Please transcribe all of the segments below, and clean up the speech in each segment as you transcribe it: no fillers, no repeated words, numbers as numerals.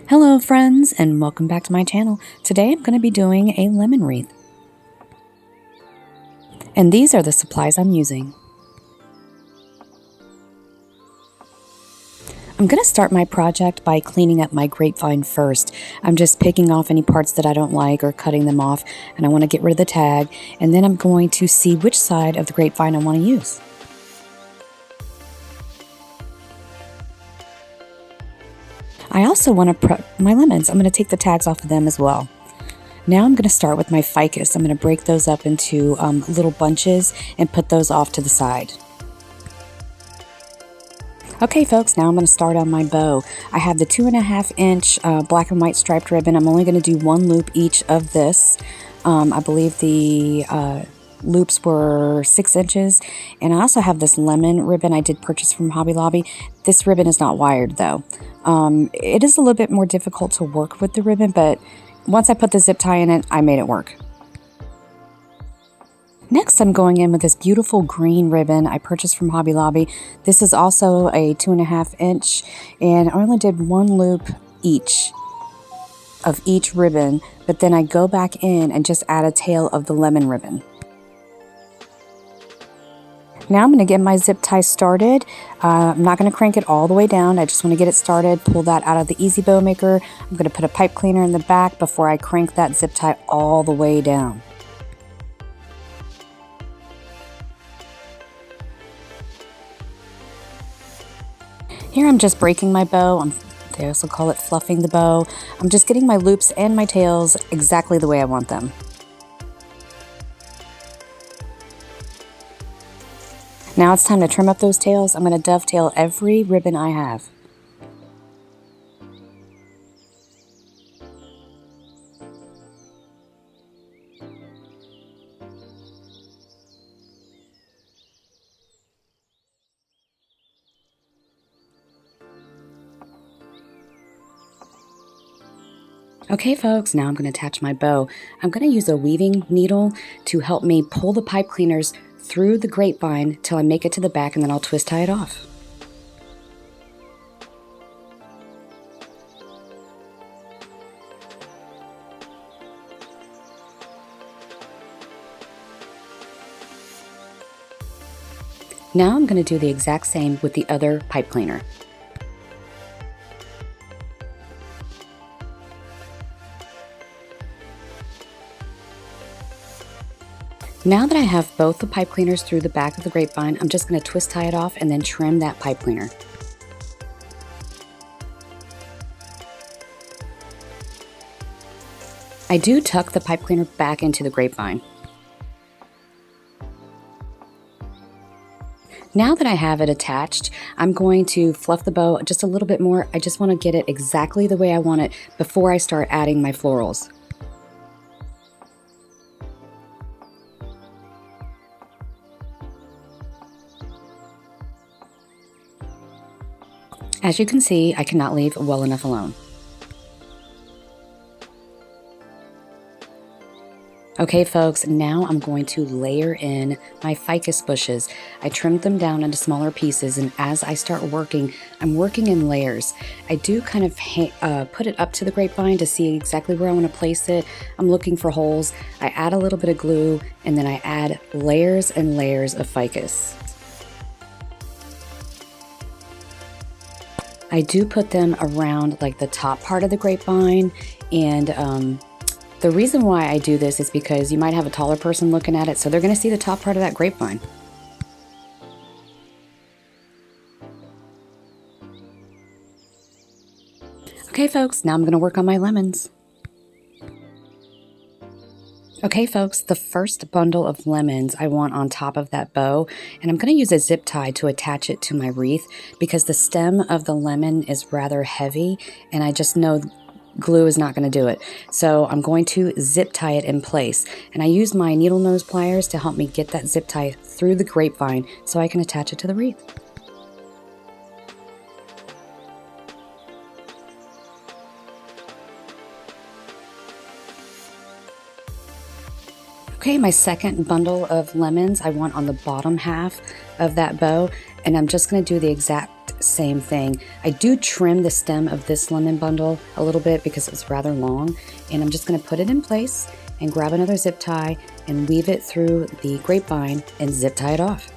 Hello friends, and welcome back to my channel. Today I'm going to be doing a lemon wreath. And these are the supplies I'm using. I'm going to start my project by cleaning up my grapevine first. I'm just picking off any parts that I don't like or cutting them off, and I want to get rid of the tag, and then I'm going to see which side of the grapevine I want to use. I also want to prep my lemons. I'm going to take the tags off of them as well. Now I'm going to start with my ficus. I'm going to break those up into little bunches and put those off to the side. Okay folks, now I'm going to start on my bow. I have the 2.5 inch black and white striped ribbon. I'm only going to do one loop each of this. I believe the loops were 6 inches, and I also have this lemon ribbon I did purchase from Hobby Lobby. This ribbon is not wired though. It is a little bit more difficult to work with the ribbon, but once I put the zip tie in it, I made it work. Next, I'm going in with this beautiful green ribbon I purchased from Hobby Lobby. This is also a 2.5 inch, and I only did one loop each of each ribbon, but then I go back in and just add a tail of the lemon ribbon. Now I'm going to get my zip tie started. I'm not going to crank it all the way down. I just want to get it started, pull that out of the Easy Bow Maker. I'm going to put a pipe cleaner in the back before I crank that zip tie all the way down. Here I'm just breaking my bow. They also call it fluffing the bow. I'm just getting my loops and my tails exactly the way I want them. Now it's time to trim up those tails. I'm going to dovetail every ribbon I have. Okay folks, now I'm going to attach my bow. I'm going to use a weaving needle to help me pull the pipe cleaners through the grapevine till I make it to the back, and then I'll twist tie it off. Now I'm going to do the exact same with the other pipe cleaner. Now that I have both the pipe cleaners through the back of the grapevine, I'm just going to twist tie it off and then trim that pipe cleaner. I do tuck the pipe cleaner back into the grapevine. Now that I have it attached, I'm going to fluff the bow just a little bit more. I just want to get it exactly the way I want it before I start adding my florals. As you can see, I cannot leave well enough alone. Okay folks, now I'm going to layer in my ficus bushes. I trimmed them down into smaller pieces, and as I start working, I'm working in layers. I do kind of put it up to the grapevine to see exactly where I want to place it. I'm looking for holes. I add a little bit of glue, and then I add layers and layers of ficus. I do put them around like the top part of the grapevine, and the reason why I do this is because you might have a taller person looking at it, so they're going to see the top part of that grapevine. Okay folks, now I'm going to work on my lemons. Okay folks, the first bundle of lemons I want on top of that bow, and I'm going to use a zip tie to attach it to my wreath because the stem of the lemon is rather heavy, and I just know glue is not going to do it. So I'm going to zip tie it in place, and I use my needle nose pliers to help me get that zip tie through the grapevine so I can attach it to the wreath. Okay, my second bundle of lemons I want on the bottom half of that bow, and I'm just going to do the exact same thing. I do trim the stem of this lemon bundle a little bit because it's rather long, and I'm just going to put it in place and grab another zip tie and weave it through the grapevine and zip tie it off.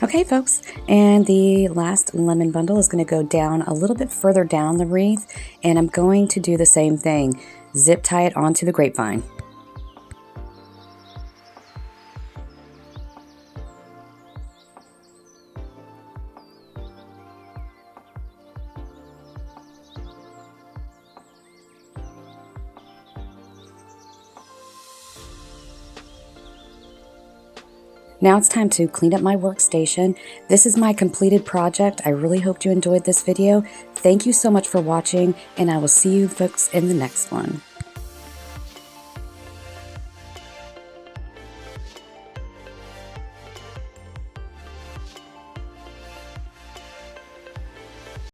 Okay folks, and the last lemon bundle is going to go down a little bit further down the wreath, and I'm going to do the same thing. Zip tie it onto the grapevine. Now it's time to clean up my workstation. This is my completed project. I really hope you enjoyed this video. Thank you so much for watching, and I will see you folks in the next one.